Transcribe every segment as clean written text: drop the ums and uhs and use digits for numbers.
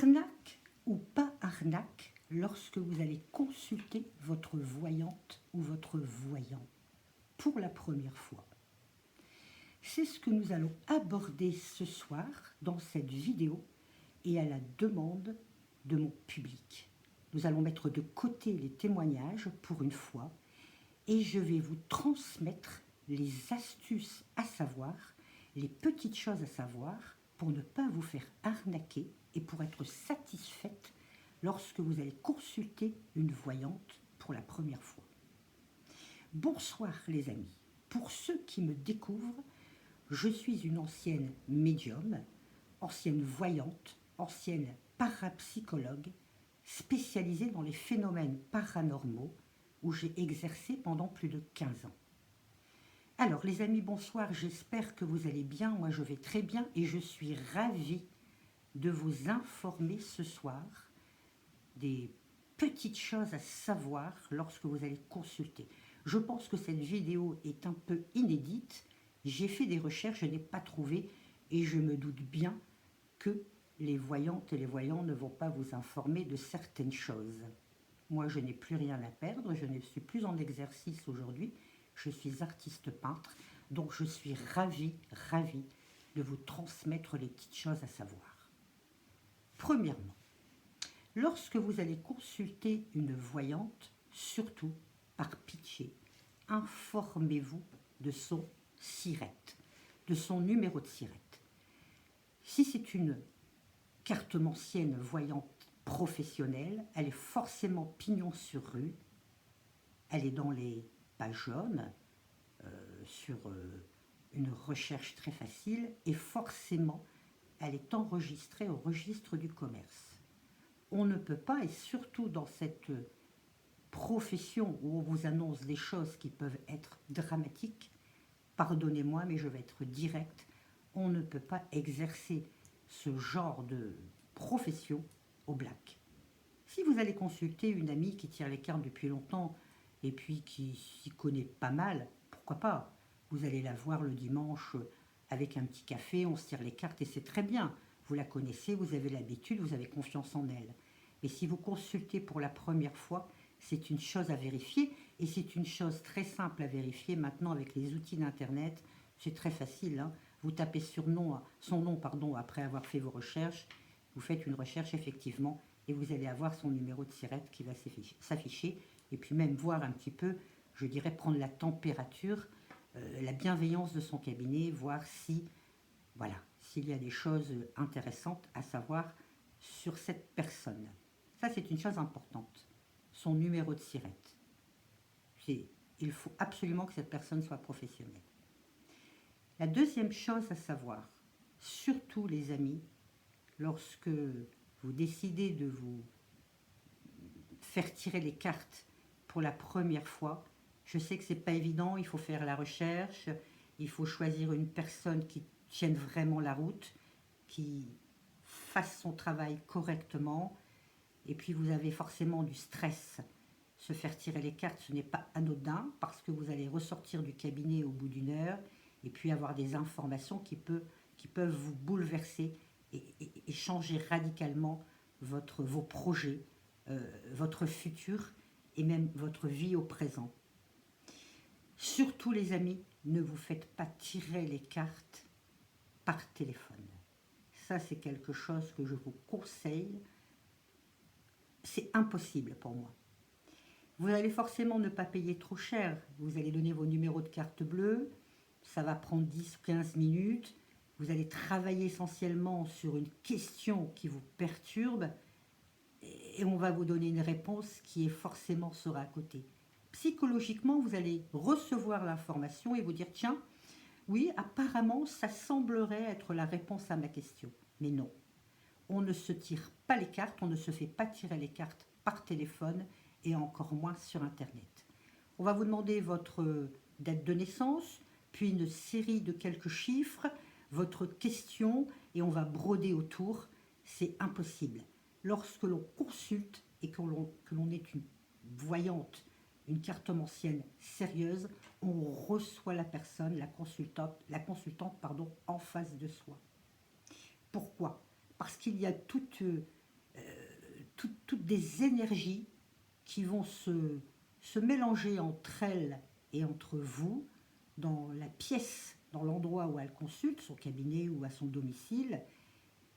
Arnaque ou pas arnaque lorsque vous allez consulter votre voyante ou votre voyant pour la première fois. C'est ce que nous allons aborder ce soir dans cette vidéo et à la demande de mon public. Nous allons mettre de côté les témoignages pour une fois et je vais vous transmettre les astuces à savoir, les petites choses à savoir pour ne pas vous faire arnaquer et pour être satisfaite lorsque vous allez consulter une voyante pour la première fois. Bonsoir les amis. Pour ceux qui me découvrent, je suis une ancienne médium, ancienne voyante, ancienne parapsychologue, spécialisée dans les phénomènes paranormaux où j'ai exercé pendant plus de 15 ans. Alors les amis, bonsoir, j'espère que vous allez bien, moi je vais très bien et je suis ravie de vous informer ce soir des petites choses à savoir lorsque vous allez consulter. Je pense que cette vidéo est un peu inédite, j'ai fait des recherches, je n'ai pas trouvé et je me doute bien que les voyantes et les voyants ne vont pas vous informer de certaines choses. Moi, je n'ai plus rien à perdre, je ne suis plus en exercice aujourd'hui, je suis artiste peintre, donc je suis ravie de vous transmettre les petites choses à savoir. Premièrement, lorsque vous allez consulter une voyante, surtout par pitié, informez-vous de son SIRET, de son numéro de SIRET. Si c'est une cartomancienne voyante professionnelle, elle est forcément pignon sur rue, elle est dans les pages jaunes, sur une recherche très facile, et forcément, elle est enregistrée au registre du commerce. On ne peut pas, et surtout dans cette profession où on vous annonce des choses qui peuvent être dramatiques, pardonnez-moi, mais je vais être direct, on ne peut pas exercer ce genre de profession au black. Si vous allez consulter une amie qui tire les cartes depuis longtemps et puis qui s'y connaît pas mal, pourquoi pas? Vous allez la voir le dimanche avec un petit café, on se tire les cartes et c'est très bien. Vous la connaissez, vous avez l'habitude, vous avez confiance en elle. Mais si vous consultez pour la première fois, c'est une chose à vérifier et c'est une chose très simple à vérifier maintenant avec les outils d'Internet. C'est très facile, hein. Vous tapez son nom après avoir fait vos recherches, vous faites une recherche effectivement et vous allez avoir son numéro de SIRET qui va s'afficher et puis même voir un petit peu, je dirais prendre la température, la bienveillance de son cabinet, voir si, voilà, s'il y a des choses intéressantes à savoir sur cette personne. Ça, c'est une chose importante. Son numéro de SIRET. Il faut absolument que cette personne soit professionnelle. La deuxième chose à savoir, surtout les amis, lorsque vous décidez de vous faire tirer les cartes pour la première fois, je sais que ce n'est pas évident, il faut faire la recherche, il faut choisir une personne qui tienne vraiment la route, qui fasse son travail correctement, et puis vous avez forcément du stress. Se faire tirer les cartes, ce n'est pas anodin, parce que vous allez ressortir du cabinet au bout d'une heure, et puis avoir des informations qui peuvent vous bouleverser et changer radicalement vos projets, votre futur et même votre vie au présent. Surtout les amis, ne vous faites pas tirer les cartes par téléphone. Ça, c'est quelque chose que je vous conseille. C'est impossible pour moi. Vous allez forcément ne pas payer trop cher. Vous allez donner vos numéros de carte bleue. Ça va prendre 10 ou 15 minutes. Vous allez travailler essentiellement sur une question qui vous perturbe et on va vous donner une réponse qui est forcément sera à côté. Psychologiquement, vous allez recevoir l'information et vous dire « Tiens, oui, apparemment, ça semblerait être la réponse à ma question. » Mais non, on ne se tire pas les cartes, on ne se fait pas tirer les cartes par téléphone et encore moins sur Internet. On va vous demander votre date de naissance, puis une série de quelques chiffres, votre question, et on va broder autour. C'est impossible. Lorsque l'on consulte et que l'on est une voyante, une cartomancienne sérieuse, on reçoit la personne, la consultante, en face de soi. Pourquoi? Parce qu'il y a toute des énergies qui vont se mélanger entre elle et entre vous dans la pièce, dans l'endroit où elle consulte, son cabinet ou à son domicile,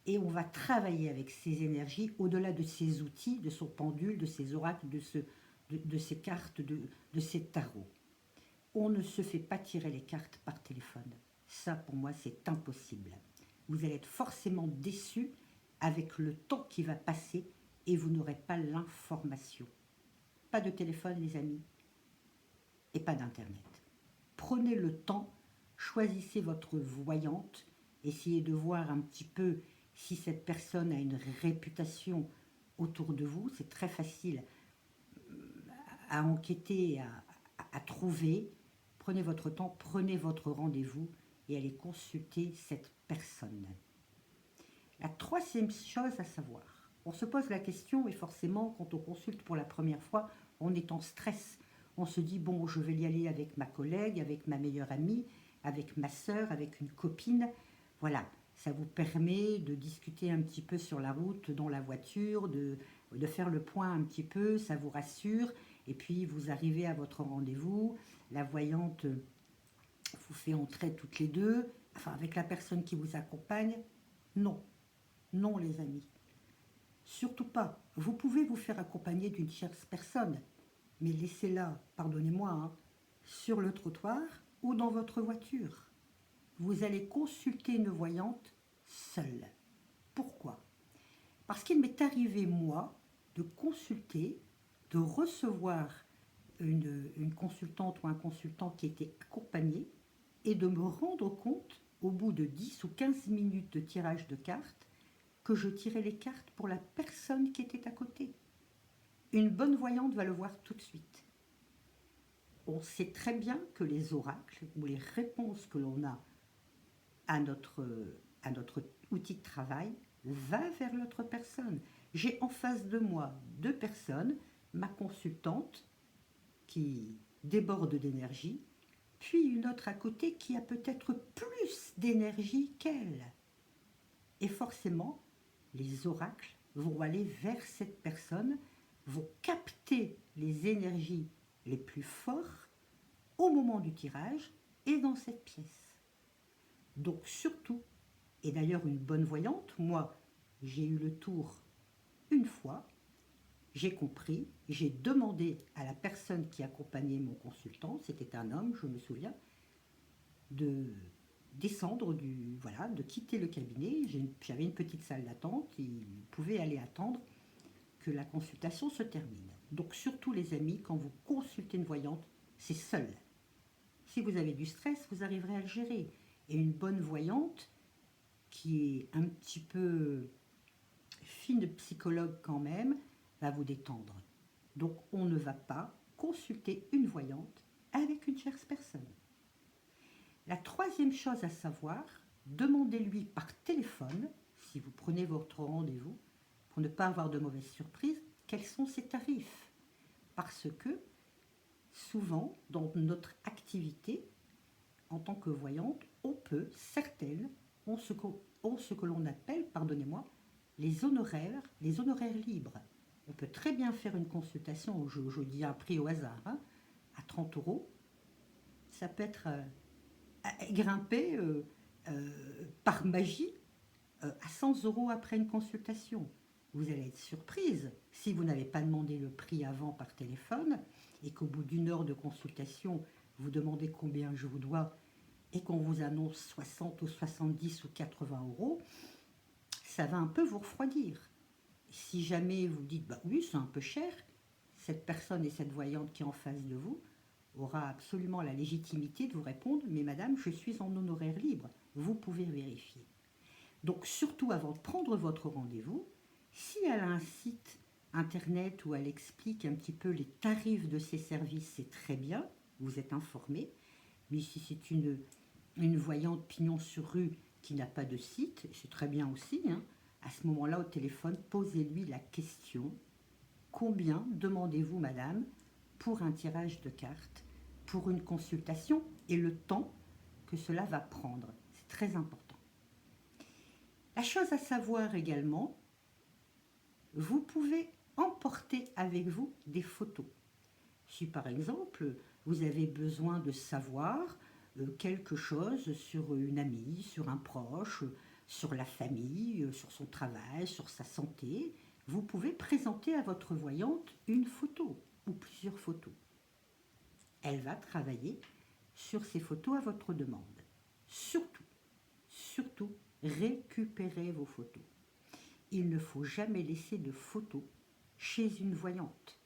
et on va travailler avec ces énergies au-delà de ses outils, de son pendule, de ses oracles, de ses cartes, de ses tarots. On ne se fait pas tirer les cartes par téléphone. Ça, pour moi, c'est impossible. Vous allez être forcément déçu avec le temps qui va passer et vous n'aurez pas l'information. Pas de téléphone, les amis, et pas d'internet. Prenez le temps, choisissez votre voyante, essayez de voir un petit peu si cette personne a une réputation autour de vous. C'est très facile à enquêter, à trouver. Prenez votre temps, prenez votre rendez-vous et allez consulter cette personne. La troisième chose à savoir, on se pose la question et forcément quand on consulte pour la première fois, on est en stress. On se dit, bon, je vais y aller avec ma collègue, avec ma meilleure amie, avec ma sœur, avec une copine. Voilà, ça vous permet de discuter un petit peu sur la route, dans la voiture, de faire le point un petit peu, ça vous rassure. Et puis, vous arrivez à votre rendez-vous, la voyante vous fait entrer toutes les deux, enfin, avec la personne qui vous accompagne. Non, non les amis, surtout pas. Vous pouvez vous faire accompagner d'une tierce personne, mais laissez-la, pardonnez-moi, hein, sur le trottoir ou dans votre voiture. Vous allez consulter une voyante seule. Pourquoi? Parce qu'il m'est arrivé, moi, de consulter, de recevoir une consultante ou un consultant qui était accompagné et de me rendre compte, au bout de 10 ou 15 minutes de tirage de cartes, que je tirais les cartes pour la personne qui était à côté. Une bonne voyante va le voir tout de suite. On sait très bien que les oracles ou les réponses que l'on a à notre outil de travail va vers l'autre personne. J'ai en face de moi deux personnes, ma consultante qui déborde d'énergie, puis une autre à côté qui a peut-être plus d'énergie qu'elle. Et forcément, les oracles vont aller vers cette personne, vont capter les énergies les plus fortes au moment du tirage et dans cette pièce. Donc surtout, et d'ailleurs une bonne voyante, moi j'ai eu le tour une fois, j'ai compris, j'ai demandé à la personne qui accompagnait mon consultant, c'était un homme, je me souviens, de descendre de quitter le cabinet. J'avais une petite salle d'attente, il pouvait aller attendre que la consultation se termine. Donc surtout les amis, quand vous consultez une voyante, c'est seul. Si vous avez du stress, vous arriverez à le gérer. Et une bonne voyante, qui est un petit peu fine psychologue quand même, va vous détendre. Donc on ne va pas consulter une voyante avec une tierce personne. La troisième chose à savoir, demandez-lui par téléphone, si vous prenez votre rendez-vous, pour ne pas avoir de mauvaises surprises, quels sont ses tarifs. Parce que souvent, dans notre activité, en tant que voyante, certaines ont ce que l'on appelle, pardonnez-moi, les honoraires libres. On peut très bien faire une consultation, je dis un prix au hasard, hein, à 30 euros. Ça peut être grimper par magie à 100 euros après une consultation. Vous allez être surprise si vous n'avez pas demandé le prix avant par téléphone et qu'au bout d'une heure de consultation, vous demandez combien je vous dois et qu'on vous annonce 60 ou 70 ou 80 euros, ça va un peu vous refroidir. Si jamais vous dites, bah oui, c'est un peu cher, cette personne et cette voyante qui est en face de vous aura absolument la légitimité de vous répondre, mais madame, je suis en honoraire libre, vous pouvez vérifier. Donc surtout avant de prendre votre rendez-vous, si elle a un site internet où elle explique un petit peu les tarifs de ses services, c'est très bien, vous êtes informé. Mais si c'est une voyante pignon sur rue qui n'a pas de site, c'est très bien aussi, hein, à ce moment-là au téléphone, posez-lui la question, combien demandez-vous madame pour un tirage de cartes, pour une consultation et le temps que cela va prendre. C'est très important. La chose à savoir également, vous pouvez emportez avec vous des photos. Si par exemple, vous avez besoin de savoir quelque chose sur une amie, sur un proche, sur la famille, sur son travail, sur sa santé, vous pouvez présenter à votre voyante une photo ou plusieurs photos. Elle va travailler sur ces photos à votre demande. Surtout, surtout, récupérez vos photos. Il ne faut jamais laisser de photos chez une voyante.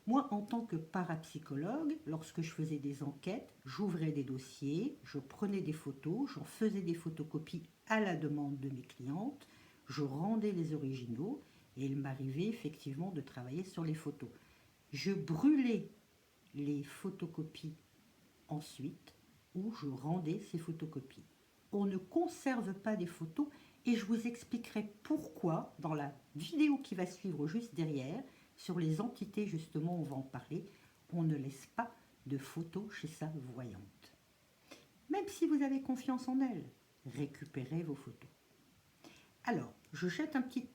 Moi, en tant que parapsychologue, lorsque je faisais des enquêtes, j'ouvrais des dossiers, je prenais des photos, j'en faisais des photocopies à la demande de mes clientes, je rendais les originaux et il m'arrivait effectivement de travailler sur les photos. Je brûlais les photocopies ensuite ou je rendais ces photocopies. On ne conserve pas des photos et je vous expliquerai pourquoi dans la vidéo qui va suivre juste derrière. Sur les entités, justement, on va en parler. On ne laisse pas de photos chez sa voyante. Même si vous avez confiance en elle, récupérez vos photos. Alors, je jette un petit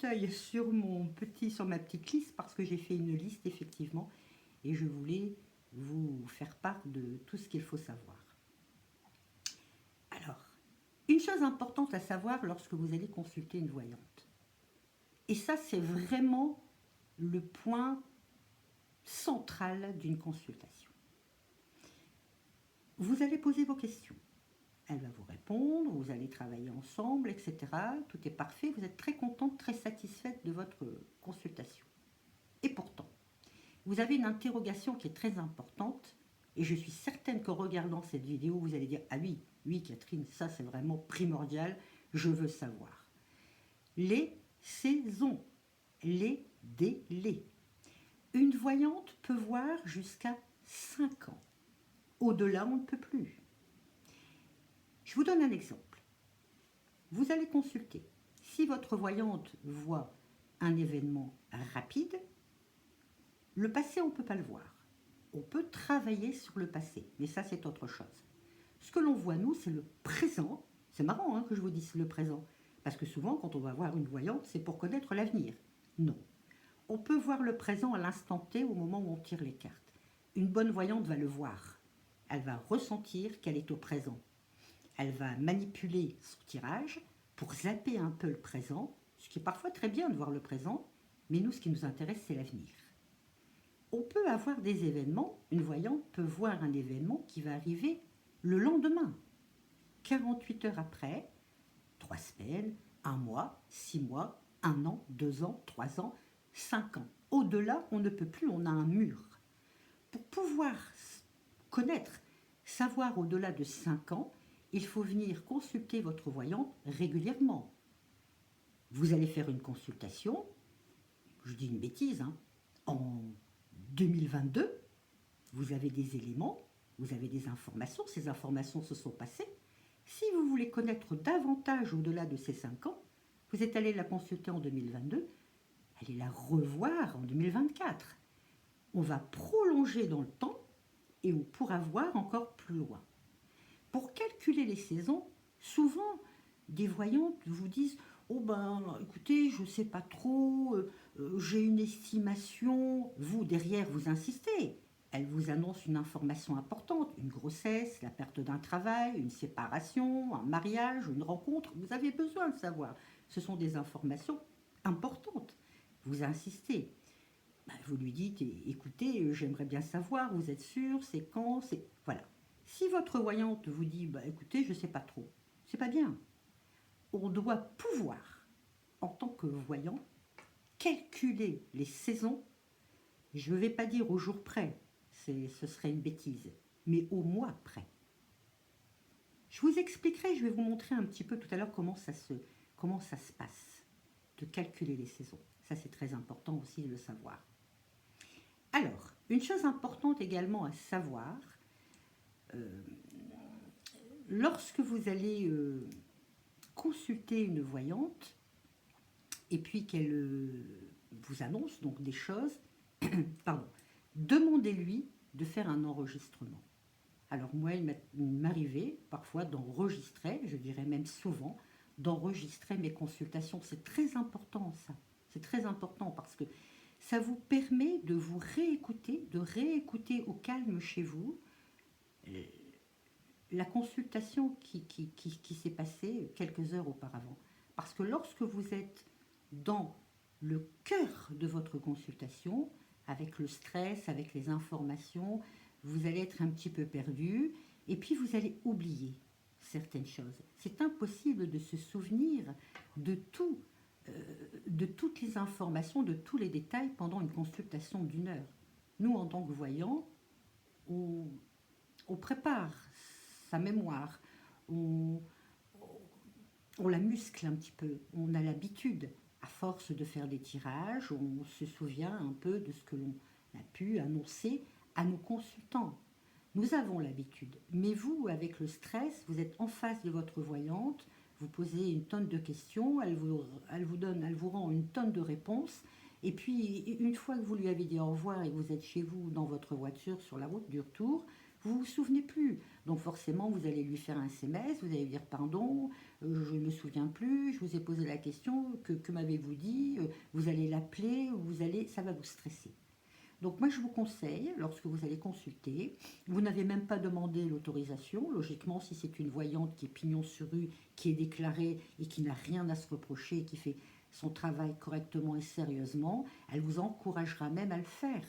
œil sur ma petite liste parce que j'ai fait une liste, effectivement, et je voulais vous faire part de tout ce qu'il faut savoir. Alors, une chose importante à savoir lorsque vous allez consulter une voyante, et ça, c'est vraiment le point central d'une consultation. Vous allez poser vos questions. Elle va vous répondre, vous allez travailler ensemble, etc. Tout est parfait, vous êtes très contente, très satisfaite de votre consultation. Et pourtant, vous avez une interrogation qui est très importante, et je suis certaine qu'en regardant cette vidéo, vous allez dire « Ah oui, oui Catherine, ça c'est vraiment primordial, je veux savoir. » Les saisons, les délais. Une voyante peut voir jusqu'à 5 ans. Au-delà, on ne peut plus. Je vous donne un exemple. Vous allez consulter. Si votre voyante voit un événement rapide, le passé, on ne peut pas le voir. On peut travailler sur le passé, mais ça, c'est autre chose. Ce que l'on voit, nous, c'est le présent. C'est marrant que je vous dise le présent, parce que souvent, quand on va voir une voyante, c'est pour connaître l'avenir. Non. On peut voir le présent à l'instant T, au moment où on tire les cartes. Une bonne voyante va le voir. Elle va ressentir qu'elle est au présent. Elle va manipuler son tirage pour zapper un peu le présent, ce qui est parfois très bien de voir le présent, mais nous, ce qui nous intéresse, c'est l'avenir. On peut avoir des événements, une voyante peut voir un événement qui va arriver le lendemain, 48 heures après, 3 semaines, 1 mois, 6 mois, 1 an, 2 ans, 3 ans, 5 ans. Au-delà, on ne peut plus, on a un mur. Pour pouvoir connaître, savoir au-delà de 5 ans, il faut venir consulter votre voyante régulièrement. Vous allez faire une consultation, je dis une bêtise, en 2022, vous avez des éléments, vous avez des informations, ces informations se sont passées. Si vous voulez connaître davantage au-delà de ces 5 ans, vous êtes allé la consulter en 2022, allez la revoir en 2024. On va prolonger dans le temps et on pourra voir encore plus loin. Pour calculer les saisons, souvent des voyantes vous disent « Oh ben, écoutez, je ne sais pas trop, j'ai une estimation. » Vous, derrière, vous insistez. Elle vous annonce une information importante, une grossesse, la perte d'un travail, une séparation, un mariage, une rencontre. Vous avez besoin de savoir. Ce sont des informations importantes. Vous insistez. Vous lui dites, écoutez, j'aimerais bien savoir, vous êtes sûr, c'est quand, c'est... Voilà. Si votre voyante vous dit, écoutez, je ne sais pas trop, c'est pas bien. On doit pouvoir, en tant que voyant, calculer les saisons, je ne vais pas dire au jour près, ce serait une bêtise, mais au mois près. Je vous expliquerai, je vais vous montrer un petit peu tout à l'heure comment ça se passe, de calculer les saisons. Ça, c'est très important aussi de le savoir. Alors, une chose importante également à savoir, lorsque vous allez consulter une voyante et puis qu'elle vous annonce donc des choses, pardon, demandez-lui de faire un enregistrement. Alors moi, il m'arrivait parfois d'enregistrer, je dirais même souvent, d'enregistrer mes consultations. C'est très important ça. C'est très important parce que ça vous permet de vous réécouter, de réécouter au calme chez vous la consultation qui s'est passée quelques heures auparavant. Parce que lorsque vous êtes dans le cœur de votre consultation, avec le stress, avec les informations, vous allez être un petit peu perdu et puis vous allez oublier certaines choses. C'est impossible de se souvenir de tout, de toutes les informations, de tous les détails pendant une consultation d'1 heure. Nous, en tant que voyants, on prépare sa mémoire, on la muscle un petit peu, on a l'habitude, à force de faire des tirages, on se souvient un peu de ce que l'on a pu annoncer à nos consultants. Nous avons l'habitude, mais vous, avec le stress, vous êtes en face de votre voyante, vous posez une tonne de questions, elle vous rend une tonne de réponses, et puis une fois que vous lui avez dit au revoir et vous êtes chez vous dans votre voiture sur la route du retour, vous ne vous souvenez plus. Donc forcément, vous allez lui faire un SMS, vous allez lui dire pardon, je ne me souviens plus, je vous ai posé la question, que m'avez-vous dit, vous allez l'appeler, ça va vous stresser. Donc moi je vous conseille, lorsque vous allez consulter, vous n'avez même pas demandé l'autorisation, logiquement si c'est une voyante qui est pignon sur rue, qui est déclarée et qui n'a rien à se reprocher, qui fait son travail correctement et sérieusement, elle vous encouragera même à le faire.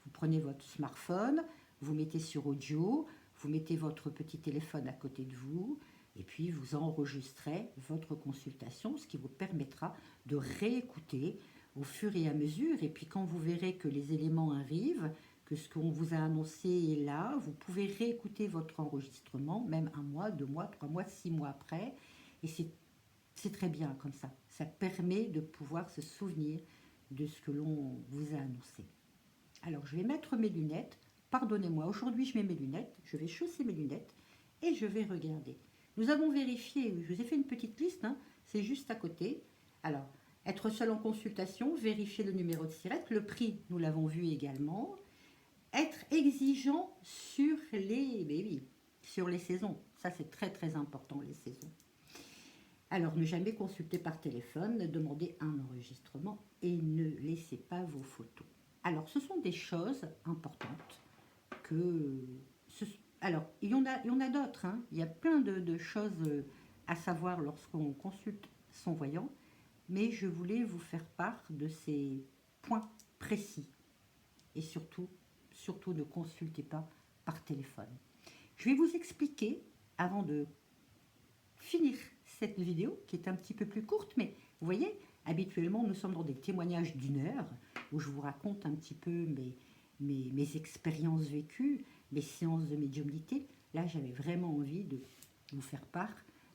Vous prenez votre smartphone, vous mettez sur audio, vous mettez votre petit téléphone à côté de vous, et puis vous enregistrez votre consultation, ce qui vous permettra de réécouter au fur et à mesure. Et puis quand vous verrez que les éléments arrivent, que ce qu'on vous a annoncé est là, vous pouvez réécouter votre enregistrement, même 1 mois, 2 mois, 3 mois, 6 mois après. Et c'est très bien comme ça. Ça permet de pouvoir se souvenir de ce que l'on vous a annoncé. Alors je vais mettre mes lunettes. Pardonnez-moi, aujourd'hui je mets mes lunettes. Je vais chausser mes lunettes et je vais regarder. Nous avons vérifié, je vous ai fait une petite liste, hein, c'est juste à côté. Alors, être seul en consultation, vérifier le numéro de SIRET, le prix, nous l'avons vu également. Être exigeant sur sur les saisons. Ça, c'est très très important, les saisons. Alors, ne jamais consulter par téléphone, demandez un enregistrement et ne laissez pas vos photos. Alors, ce sont des choses importantes alors, il y en a d'autres. Hein. Il y a plein de choses à savoir lorsqu'on consulte son voyant, mais je voulais vous faire part de ces points précis. Et surtout, ne consultez pas par téléphone. Je vais vous expliquer, avant de finir cette vidéo, qui est un petit peu plus courte, mais vous voyez, habituellement, nous sommes dans des témoignages d'1 heure, où je vous raconte un petit peu mes expériences vécues, mes séances de médiumnité. Là, j'avais vraiment envie de vous faire part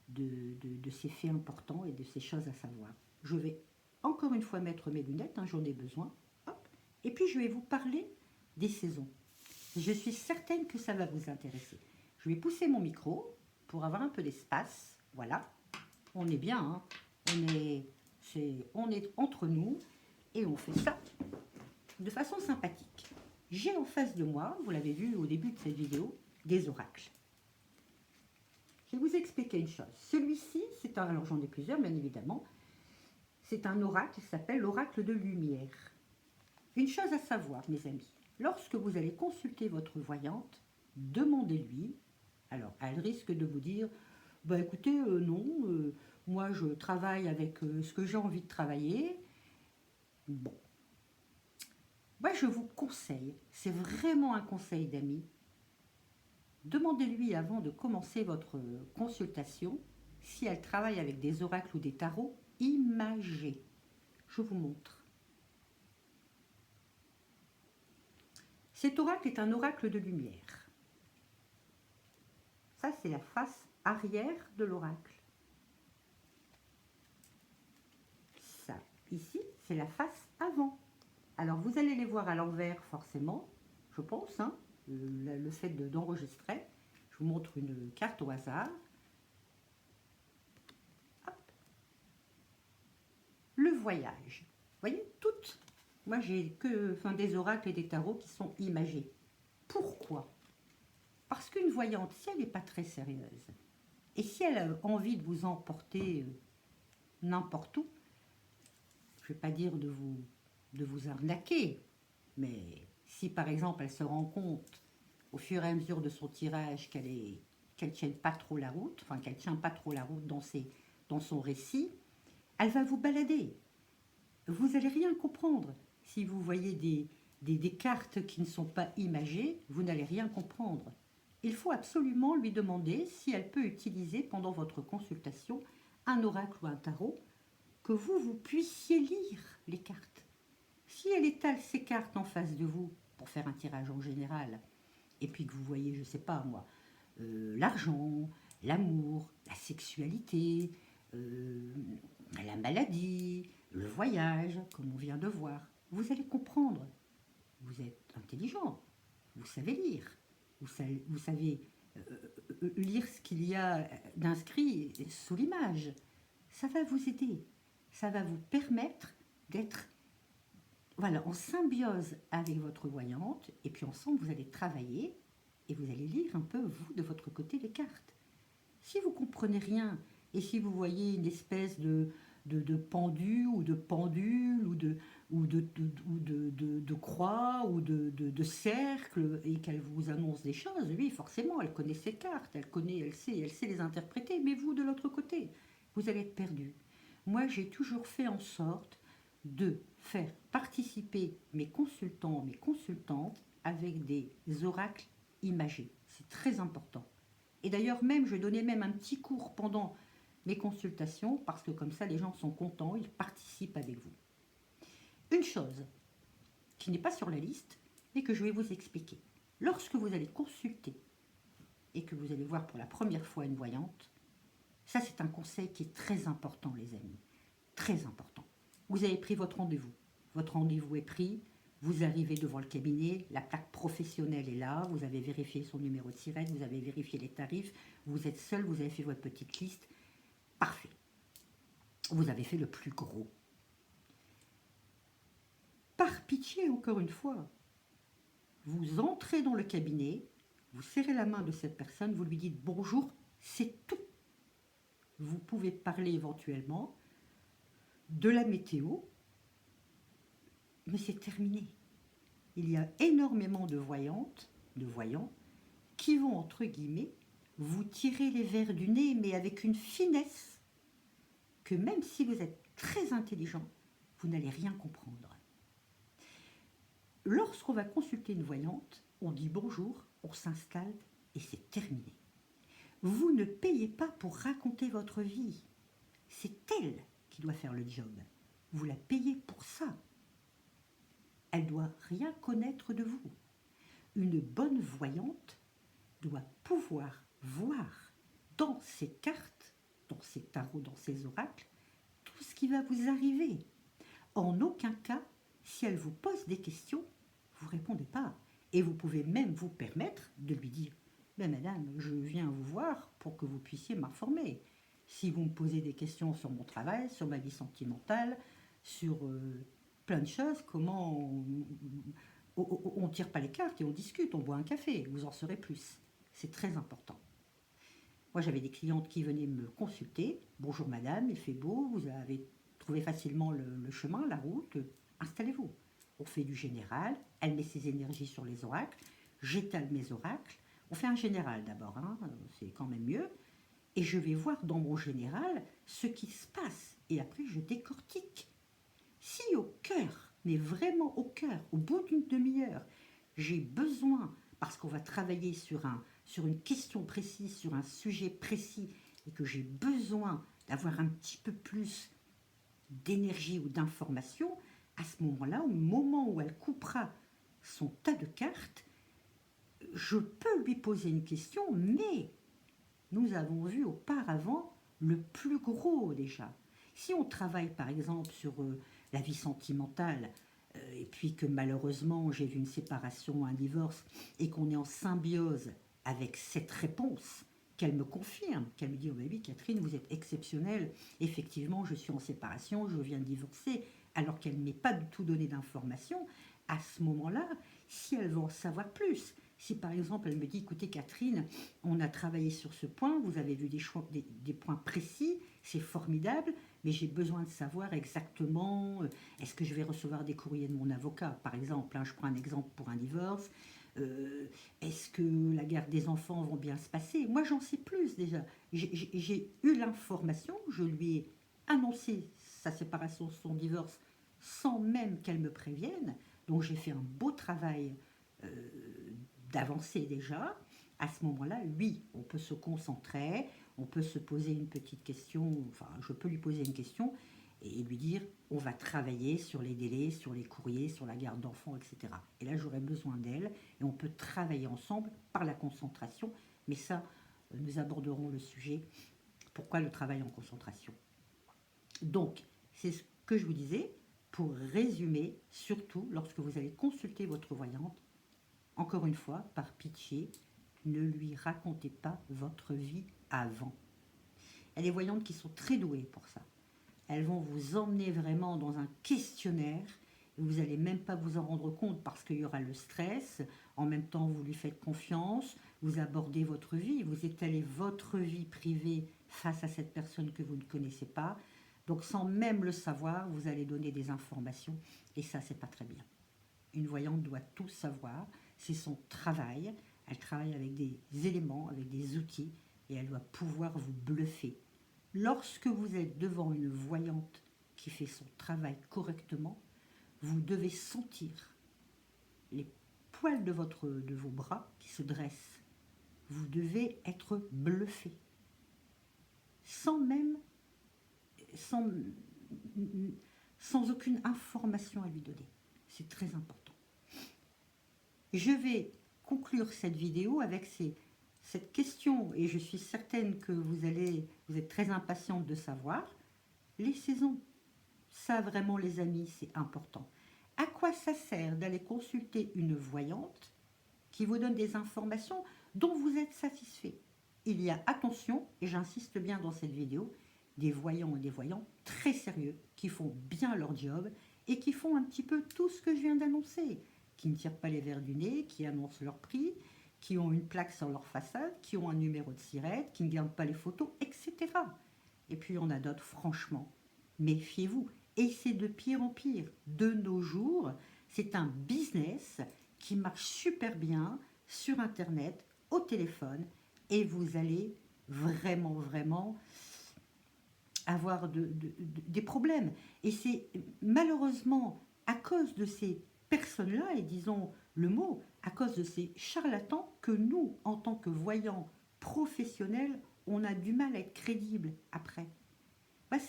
de ces faits importants et de ces choses à savoir. Je vais encore une fois mettre mes lunettes, hein, j'en ai besoin. Hop. Et puis, je vais vous parler des saisons. Je suis certaine que ça va vous intéresser. Je vais pousser mon micro pour avoir un peu d'espace. Voilà, on est bien, hein. On est entre nous et on fait ça de façon sympathique. J'ai en face de moi, vous l'avez vu au début de cette vidéo, des oracles. Je vais vous expliquer une chose. Celui-ci, alors j'en ai plusieurs bien évidemment, c'est un oracle qui s'appelle l'oracle de lumière. Une chose à savoir, mes amis, lorsque vous allez consulter votre voyante, demandez-lui, alors elle risque de vous dire, bah écoutez, non, moi je travaille avec ce que j'ai envie de travailler. Bon. Moi je vous conseille, c'est vraiment un conseil d'amis, demandez-lui avant de commencer votre consultation si elle travaille avec des oracles ou des tarots imagés. Je vous montre. Cet oracle est un oracle de lumière. Ça, c'est la face arrière de l'oracle. Ça, ici, c'est la face avant. Alors, vous allez les voir à l'envers, forcément, je pense, hein, le fait d'enregistrer. Je vous montre une carte au hasard. Hop. Le voyage. Vous voyez, toutes. Moi, j'ai des oracles et des tarots qui sont imagés. Pourquoi? Parce qu'une voyante, si elle n'est pas très sérieuse, et si elle a envie de vous emporter n'importe où, je ne vais pas dire de vous arnaquer, mais si par exemple elle se rend compte au fur et à mesure de son tirage qu'elle tienne pas trop la route, enfin qu'elle tient pas trop la route dans son récit, elle va vous balader. Vous n'allez rien comprendre. Si vous voyez des cartes qui ne sont pas imagées, vous n'allez rien comprendre. Il faut absolument lui demander si elle peut utiliser pendant votre consultation un oracle ou un tarot, que vous puissiez lire les cartes. Si elle étale ses cartes en face de vous pour faire un tirage en général, et puis que vous voyez, je ne sais pas moi, l'argent, l'amour, la sexualité, la maladie, le voyage, comme on vient de voir, vous allez comprendre. Vous êtes intelligent, vous savez lire, vous savez lire ce qu'il y a d'inscrit sous l'image. Ça va vous aider, ça va vous permettre d'être voilà, en symbiose avec votre voyante, et puis ensemble vous allez travailler et vous allez lire un peu, vous, de votre côté, les cartes. Si vous comprenez rien, et si vous voyez une espèce de pendu ou de pendule ou de croix ou de cercle et qu'elle vous annonce des choses, oui, forcément, elle connaît ses cartes, elle sait les interpréter, mais vous, de l'autre côté, vous allez être perdu. Moi, j'ai toujours fait en sorte de faire participer mes consultants, mes consultantes avec des oracles imagés. C'est très important. Et d'ailleurs, même, je donnais même un petit cours pendant mes consultations, parce que comme ça, les gens sont contents, ils participent avec vous. Une chose qui n'est pas sur la liste, mais que je vais vous expliquer. Lorsque vous allez consulter et que vous allez voir pour la première fois une voyante, ça c'est un conseil qui est très important, les amis. Très important. Vous avez pris votre rendez-vous. Votre rendez-vous est pris. Vous arrivez devant le cabinet, la plaque professionnelle est là, vous avez vérifié son numéro de sirène, vous avez vérifié les tarifs, vous êtes seul, vous avez fait votre petite liste. Parfait. Vous avez fait le plus gros. Par pitié, encore une fois, vous entrez dans le cabinet, vous serrez la main de cette personne, vous lui dites bonjour, c'est tout. Vous pouvez parler éventuellement de la météo, mais c'est terminé. Il y a énormément de voyantes, de voyants, qui vont, entre guillemets, vous tirer les vers du nez, mais avec une finesse que même si vous êtes très intelligent, vous n'allez rien comprendre. Lorsqu'on va consulter une voyante, on dit bonjour, on s'installe et c'est terminé. Vous ne payez pas pour raconter votre vie. C'est elle qui doit faire le job. Vous la payez pour ça. Elle doit rien connaître de vous. Une bonne voyante doit pouvoir voir dans ses cartes, dans ses tarots, dans ses oracles, tout ce qui va vous arriver. En aucun cas, si elle vous pose des questions, vous ne répondez pas. Et vous pouvez même vous permettre de lui dire « Ben madame, je viens vous voir pour que vous puissiez m'informer. Si vous me posez des questions sur mon travail, sur ma vie sentimentale, sur plein de choses, comment on ne tire pas les cartes et on discute, on boit un café, vous en saurez plus. » C'est très important. Moi, j'avais des clientes qui venaient me consulter. « Bonjour madame, il fait beau, vous avez trouvé facilement le chemin, la route, installez-vous. » On fait du général, elle met ses énergies sur les oracles, j'étale mes oracles. On fait un général d'abord, hein, c'est quand même mieux. Et je vais voir dans mon général ce qui se passe. Et après, je décortique. Si au cœur, mais vraiment au cœur, au bout d'une demi-heure, j'ai besoin, parce qu'on va travailler sur une question précise, sur un sujet précis, et que j'ai besoin d'avoir un petit peu plus d'énergie ou d'information, à ce moment-là, au moment où elle coupera son tas de cartes, je peux lui poser une question, mais nous avons vu auparavant le plus gros déjà. Si on travaille par exemple sur la vie sentimentale, et puis que malheureusement j'ai vu une séparation, un divorce, et qu'on est en symbiose avec cette réponse, qu'elle me confirme, qu'elle me dit « Oh ben oui, Catherine, vous êtes exceptionnelle, effectivement, je suis en séparation, je viens de divorcer », alors qu'elle ne m'ait pas du tout donné d'informations, à ce moment-là, si elle veut en savoir plus, si par exemple elle me dit « Écoutez Catherine, on a travaillé sur ce point, vous avez vu des points précis, c'est formidable, mais j'ai besoin de savoir exactement, est-ce que je vais recevoir des courriers de mon avocat, par exemple, hein, je prends un exemple pour un divorce, est-ce que la garde des enfants vont bien se passer? Moi, j'en sais plus déjà. J'ai eu l'information, je lui ai annoncé sa séparation, son divorce, sans même qu'elle me prévienne. Donc, j'ai fait un beau travail euh, d'avancer déjà. À ce moment-là, oui, on peut se concentrer, on peut se poser une petite question, enfin, je peux lui poser une question et lui dire, on va travailler sur les délais, sur les courriers, sur la garde d'enfants, etc. Et là, j'aurai besoin d'elle et on peut travailler ensemble par la concentration. Mais ça, nous aborderons le sujet. Pourquoi le travail en concentration? Donc, c'est ce que je vous disais. Pour résumer, surtout lorsque vous allez consulter votre voyante, encore une fois, par pitié, ne lui racontez pas votre vie avant. Il y a des voyantes qui sont très douées pour ça. Elles vont vous emmener vraiment dans un questionnaire. Vous n'allez même pas vous en rendre compte parce qu'il y aura le stress. En même temps, vous lui faites confiance. Vous abordez votre vie. Vous étalez votre vie privée face à cette personne que vous ne connaissez pas. Donc, sans même le savoir, vous allez donner des informations. Et ça, c'est pas très bien. Une voyante doit tout savoir. C'est son travail. Elle travaille avec des éléments, avec des outils. Et elle doit pouvoir vous bluffer. Lorsque vous êtes devant une voyante qui fait son travail correctement, vous devez sentir les poils de vos bras qui se dressent. Vous devez être bluffé. Sans même, sans, sans aucune information à lui donner. C'est très important. Je vais conclure cette vidéo avec cette question, et je suis certaine que vous êtes très impatiente de savoir, les saisons. Ça, vraiment, les amis, c'est important. À quoi ça sert d'aller consulter une voyante qui vous donne des informations dont vous êtes satisfait? Il y a, attention, et j'insiste bien dans cette vidéo, des voyants et des voyants très sérieux qui font bien leur job et qui font un petit peu tout ce que je viens d'annoncer, qui ne tirent pas les verres du nez, qui annoncent leur prix, qui ont une plaque sur leur façade, qui ont un numéro de sirette, qui ne gardent pas les photos, etc. Et puis, on a d'autres, franchement, méfiez-vous. Et c'est de pire en pire. De nos jours, c'est un business qui marche super bien sur Internet, au téléphone, et vous allez vraiment, vraiment avoir des problèmes. Et c'est malheureusement à cause de ces personnes-là, et disons le mot, à cause de ces charlatans, que nous, en tant que voyants professionnels, on a du mal à être crédibles après. Moi,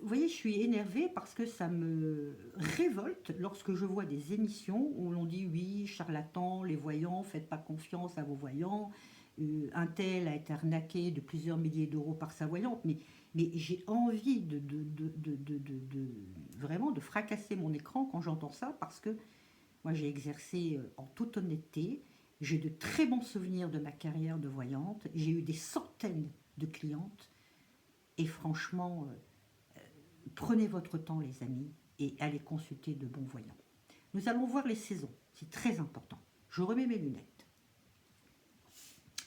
vous voyez, je suis énervée parce que ça me révolte lorsque je vois des émissions où l'on dit oui, charlatan, les voyants, faites pas confiance à vos voyants. Un tel a été arnaqué de plusieurs milliers d'euros par sa voyante, mais j'ai envie vraiment de fracasser mon écran quand j'entends ça parce que moi j'ai exercé en toute honnêteté, j'ai de très bons souvenirs de ma carrière de voyante, j'ai eu des centaines de clientes et franchement, prenez votre temps les amis et allez consulter de bons voyants. Nous allons voir les saisons, c'est très important. Je remets mes lunettes.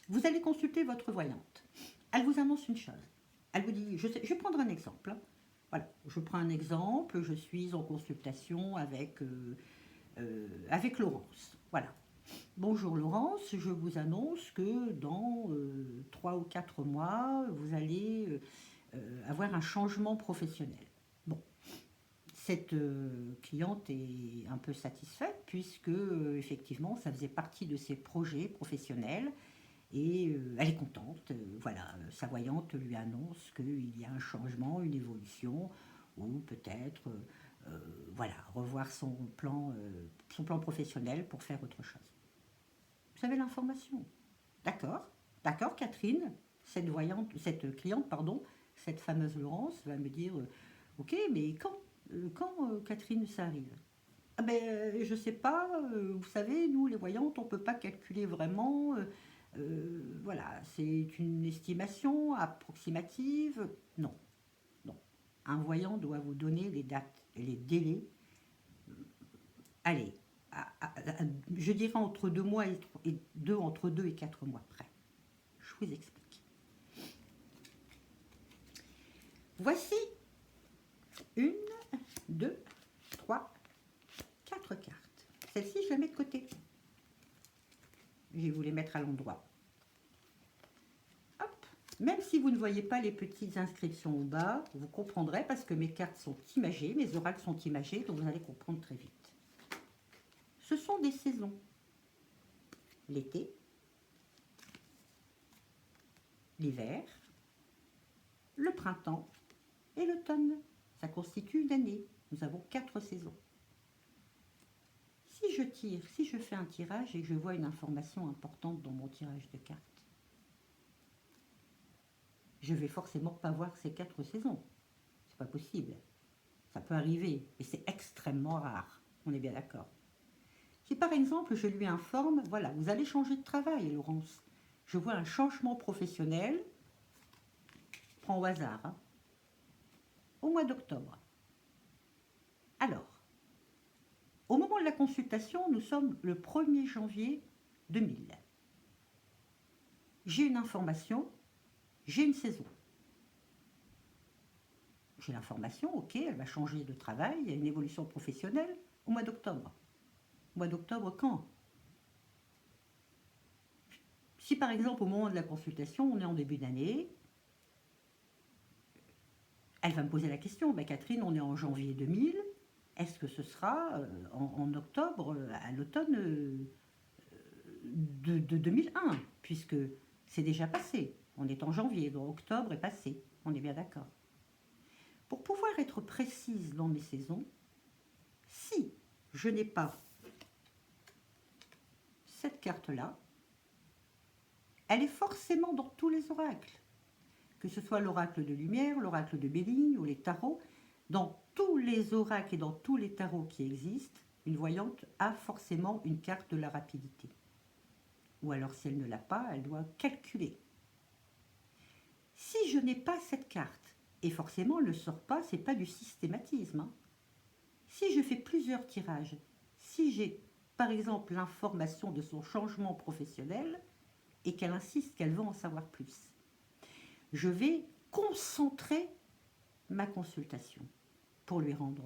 Vous allez consulter votre voyante. Elle vous annonce une chose. Elle vous dit, je vais prendre un exemple. Hein. Voilà, je prends un exemple, je suis en consultation avec Laurence. Voilà. Bonjour Laurence, je vous annonce que dans 3 ou 4 mois, vous allez avoir un changement professionnel. Bon, cette cliente est un peu satisfaite puisque effectivement ça faisait partie de ses projets professionnels et elle est contente. Voilà, sa voyante lui annonce qu'il y a un changement, une évolution ou peut-être voilà, revoir son plan professionnel pour faire autre chose. Vous avez l'information. D'accord, d'accord Catherine, cette cliente, pardon, cette fameuse Laurence va me dire ok, mais quand Catherine, ça arrive? Ah ben, je sais pas, vous savez, nous les voyantes, on peut pas calculer vraiment. Voilà, c'est une estimation approximative. Non, non. Un voyant doit vous donner les dates et les délais. Allez, je dirais entre 2 mois entre 2 et 4 mois près. Je vous explique. Voici 1, 2, 3, 4 cartes. Celle-ci, je la mets de côté. Je vais vous les mettre à l'endroit. Hop. Même si vous ne voyez pas les petites inscriptions au bas, vous comprendrez parce que mes cartes sont imagées, mes oracles sont imagés, donc vous allez comprendre très vite. Ce sont des saisons. L'été, l'hiver, le printemps et l'automne. Ça constitue une année. Nous avons 4 saisons. Si je tire, si je fais un tirage et que je vois une information importante dans mon tirage de cartes, je vais forcément pas voir ces 4 saisons. C'est pas possible. Ça peut arriver, mais c'est extrêmement rare. On est bien d'accord. Si par exemple je lui informe, voilà, vous allez changer de travail, Laurence. Je vois un changement professionnel, prends au hasard, hein, au mois d'octobre. Alors, au moment de la consultation, nous sommes le 1er janvier 2000. J'ai une information, j'ai une saison. J'ai l'information, ok, elle va changer de travail, il y a une évolution professionnelle au mois d'octobre. Au mois d'octobre, quand? Si par exemple, au moment de la consultation, on est en début d'année, elle va me poser la question, ben Catherine, on est en janvier 2000, est-ce que ce sera en octobre, à l'automne de 2001, puisque c'est déjà passé. On est en janvier, donc octobre est passé. On est bien d'accord. Pour pouvoir être précise dans mes saisons, si je n'ai pas cette carte-là, elle est forcément dans tous les oracles. Que ce soit l'oracle de lumière, l'oracle de Béligne ou les tarots, dans tous les oracles et dans tous les tarots qui existent, une voyante a forcément une carte de la rapidité. Ou alors si elle ne l'a pas, elle doit calculer. Si je n'ai pas cette carte, et forcément elle ne sort pas, c'est pas du systématisme. Hein. Si je fais plusieurs tirages, si j'ai par exemple l'information de son changement professionnel et qu'elle insiste qu'elle veut en savoir plus, je vais concentrer ma consultation pour lui rendre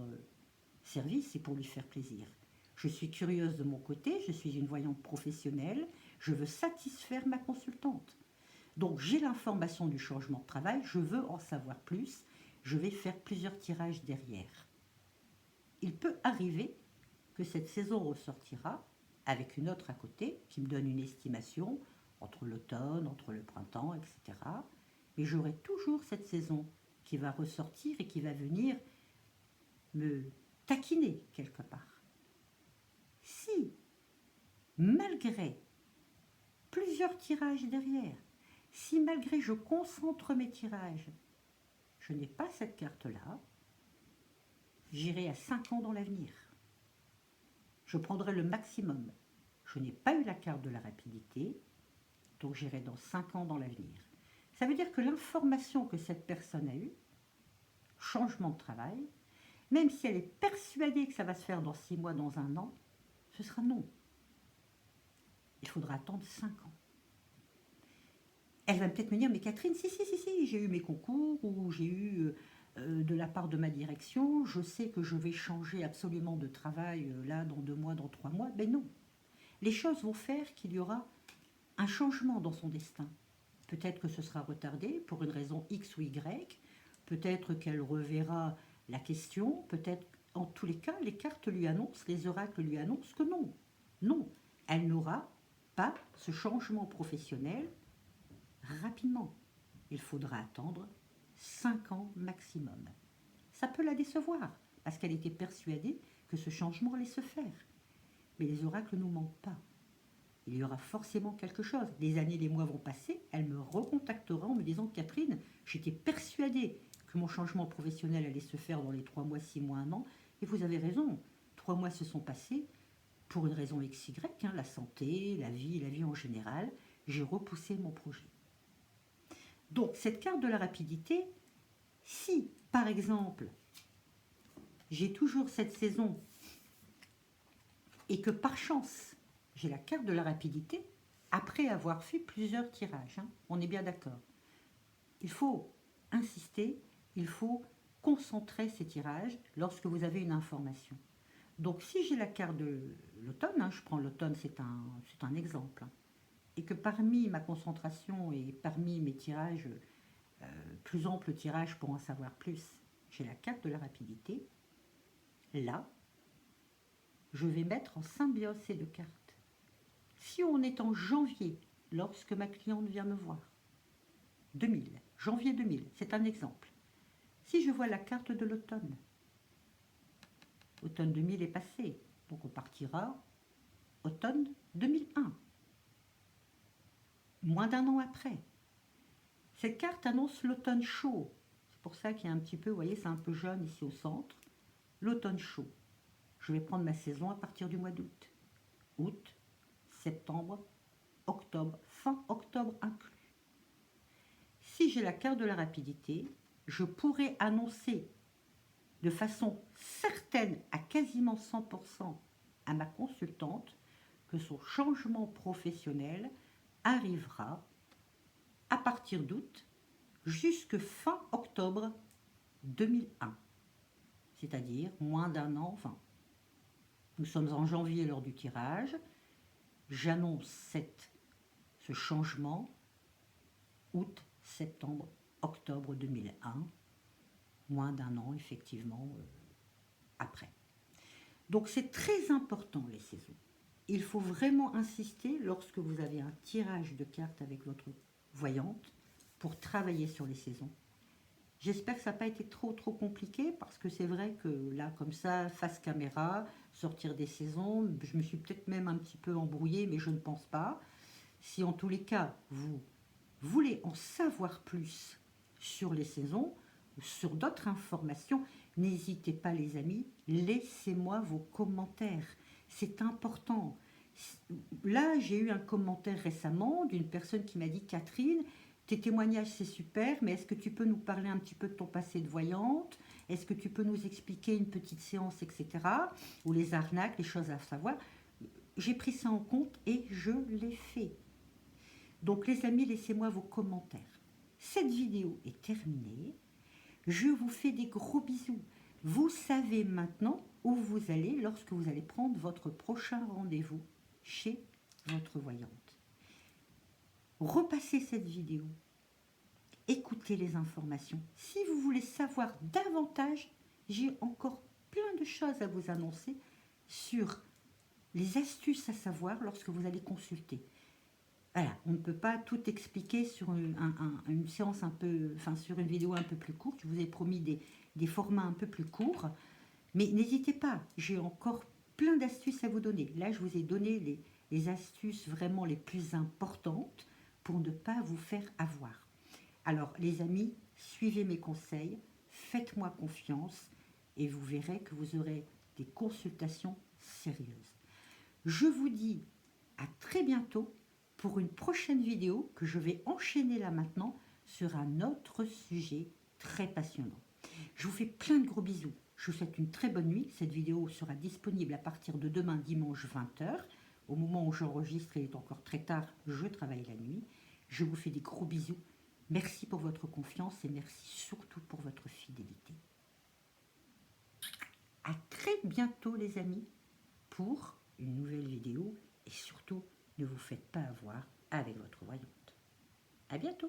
service et pour lui faire plaisir. Je suis curieuse de mon côté, je suis une voyante professionnelle, je veux satisfaire ma consultante. Donc j'ai l'information du changement de travail, je veux en savoir plus, je vais faire plusieurs tirages derrière. Il peut arriver que cette saison ressortira avec une autre à côté qui me donne une estimation entre l'automne, entre le printemps, etc. Mais j'aurai toujours cette saison qui va ressortir et qui va venir me taquiner quelque part. Si, malgré plusieurs tirages derrière, si malgré je concentre mes tirages, je n'ai pas cette carte-là, j'irai à 5 ans dans l'avenir. Je prendrai le maximum. Je n'ai pas eu la carte de la rapidité, donc j'irai dans 5 ans dans l'avenir. Ça veut dire que l'information que cette personne a eue, changement de travail, même si elle est persuadée que ça va se faire dans 6 mois, dans 1 an, ce sera non. Il faudra attendre 5 ans. Elle va peut-être me dire, mais Catherine, si, j'ai eu mes concours ou j'ai eu de la part de ma direction, je sais que je vais changer absolument de travail là dans 2 mois, dans 3 mois. Ben non. Les choses vont faire qu'il y aura un changement dans son destin. Peut-être que ce sera retardé pour une raison X ou Y, peut-être qu'elle reverra la question, peut-être, en tous les cas, les cartes lui annoncent, les oracles lui annoncent que non. Non, elle n'aura pas ce changement professionnel rapidement. Il faudra attendre 5 ans maximum. Ça peut la décevoir, parce qu'elle était persuadée que ce changement allait se faire. Mais les oracles ne nous mentent pas. Il y aura forcément quelque chose. Les années, les mois vont passer, elle me recontactera en me disant « Catherine, j'étais persuadée que mon changement professionnel allait se faire dans les 3 mois, 6 mois, 1 an, et vous avez raison, 3 mois se sont passés, pour une raison XY, hein, la santé, la vie en général, j'ai repoussé mon projet. » Donc, cette carte de la rapidité, si, par exemple, j'ai toujours cette saison et que par chance, j'ai la carte de la rapidité, après avoir fait plusieurs tirages, hein, on est bien d'accord. Il faut insister il faut concentrer ces tirages lorsque vous avez une information. Donc si j'ai la carte de l'automne, je prends l'automne, c'est un exemple, et que parmi ma concentration et parmi mes tirages, plus amples tirages pour en savoir plus, j'ai la carte de la rapidité, là, je vais mettre en symbiose ces deux cartes. Si on est en janvier, lorsque ma cliente vient me voir, 2000, janvier 2000, c'est un exemple. Si je vois la carte de l'automne, automne 2000 est passé, donc on partira automne 2001, moins d'un an après. Cette carte annonce l'automne chaud. C'est pour ça qu'il y a un petit peu, vous voyez, c'est un peu jaune ici au centre. L'automne chaud. Je vais prendre ma saison à partir du mois d'août. Août, septembre, octobre, fin octobre inclus. Si j'ai la carte de la rapidité, je pourrais annoncer de façon certaine, à quasiment 100%, à ma consultante que son changement professionnel arrivera à partir d'août jusque fin octobre 2001. C'est-à-dire moins d'un an, enfin, nous sommes en janvier lors du tirage, j'annonce ce changement août, septembre, octobre 2001, moins d'un an effectivement après. Donc c'est très important les saisons. Il faut vraiment insister lorsque vous avez un tirage de cartes avec votre voyante pour travailler sur les saisons. J'espère que ça n'a pas été trop compliqué parce que c'est vrai que là comme ça, face caméra, sortir des saisons, je me suis peut-être même un petit peu embrouillée, mais je ne pense pas. Si en tous les cas vous voulez en savoir plus sur les saisons ou sur d'autres informations, n'hésitez pas les amis, laissez-moi vos commentaires. C'est important. Là, j'ai eu un commentaire récemment d'une personne qui m'a dit « Catherine, tes témoignages c'est super, mais est-ce que tu peux nous parler un petit peu de ton passé de voyante? Est-ce que tu peux nous expliquer une petite séance, etc. » Ou les arnaques, les choses à savoir. J'ai pris ça en compte et je l'ai fait. Donc les amis, laissez-moi vos commentaires. Cette vidéo est terminée. Je vous fais des gros bisous. Vous savez maintenant où vous allez lorsque vous allez prendre votre prochain rendez-vous chez votre voyante. Repassez cette vidéo. Écoutez les informations. Si vous voulez savoir davantage, j'ai encore plein de choses à vous annoncer sur les astuces à savoir lorsque vous allez consulter. Voilà, on ne peut pas tout expliquer sur une séance un peu, enfin sur une vidéo un peu plus courte. Je vous ai promis des formats un peu plus courts, mais n'hésitez pas, j'ai encore plein d'astuces à vous donner. Là, je vous ai donné les astuces vraiment les plus importantes pour ne pas vous faire avoir. Alors, les amis, suivez mes conseils, faites-moi confiance et vous verrez que vous aurez des consultations sérieuses. Je vous dis à très bientôt pour une prochaine vidéo que je vais enchaîner là maintenant sur un autre sujet très passionnant. Je vous fais plein de gros bisous. Je vous souhaite une très bonne nuit. Cette vidéo sera disponible à partir de demain dimanche 20h. Au moment où j'enregistre, il est encore très tard, je travaille la nuit. Je vous fais des gros bisous. Merci pour votre confiance et merci surtout pour votre fidélité. À très bientôt les amis pour une nouvelle vidéo et surtout ne vous faites pas avoir avec votre voyante. À bientôt.